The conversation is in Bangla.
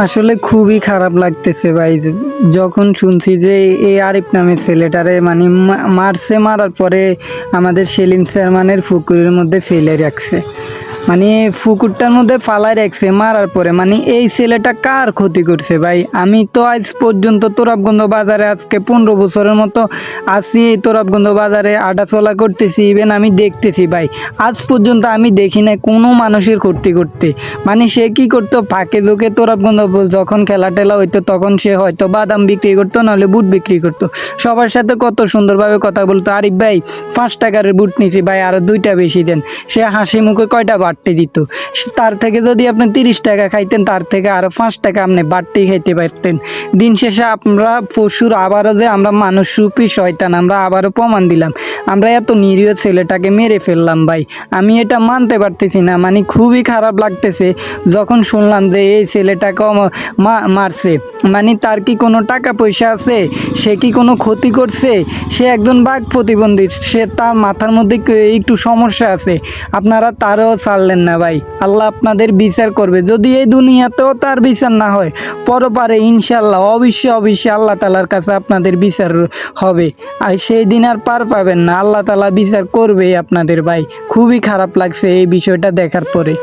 আসলে খুবই খারাপ লাগতেছে ভাই, যখন শুনছি যে এই আরিফ নামের ছেলেটারে মানে মারছে, মারার পরে আমাদের সেলিম চেয়ারম্যানের পুকুরের মধ্যে ফেলে রাখছে। মানে পুকুরটার মধ্যে ফালাই রাখছে মারার পরে। মানে এই ছেলেটা কার ক্ষতি করছে ভাই? আমি তো আজ পর্যন্ত তোরাবগঞ্জ বাজারে আজকে 15 বছরের মতো আছি, তোরাবগঞ্জ বাজারে আটাচলা করতেছি, ইভেন আমি দেখতেছি ভাই, আজ পর্যন্ত আমি দেখি না কোনো মানুষের ক্ষতি করতে। মানে সে কি করতো, ফাঁকে ঝোঁকে তোরাবগঞ্জ যখন খেলা টেলা হইতো তখন সে হয়তো বাদাম বিক্রি করতো, নাহলে বুট বিক্রি করতো। সবার সাথে কত সুন্দরভাবে কথা বলতো, আরিফ ভাই 5 টাকার বুট নিছি ভাই, আরো 2টা বেশি দেন। সে হাসি মুখে কয়টা বাড়তে দিত। তার থেকে যদি আপনি 30 টাকা খাইতেন, তার থেকে আরো 5 টাকা আপনি বাড়তি খাইতে পারতেন। দিন শেষে আমরা পশুর, আবারও যে আমরা মানুষ রূপী শয়তান, আমরা আবারও প্রমাণ দিলাম। আমরা এত নিরীহ ছেলেটাকে মেরে ফেললাম ভাই, আমি এটা মানতে পারতেছি না। মানে খুবই খারাপ লাগতেছে যখন শুনলাম যে এই ছেলেটাকে মারছে। মানে তার কি কোনো টাকা পয়সা আছে? সে কি কোনো ক্ষতি করছে? সে একজন বাঘ প্রতিবন্ধী, সে তার মাথার মধ্যে একটু সমস্যা আছে, আপনারা তারও ছাড়লেন না ভাই। আল্লাহ আপনাদের বিচার করবে, যদি এই দুনিয়াতেও তার বিচার না হয়, পরপারে ইনশাল্লাহ অবশ্যই আল্লাহ তালার কাছে আপনাদের বিচার হবে। আর সেই দিন আর পার পাবেন না, আল্লাহ তালা বিচার করবেই আপনাদের ভাই। খুবই খারাপ লাগছে এই বিষয়টা দেখার পরে।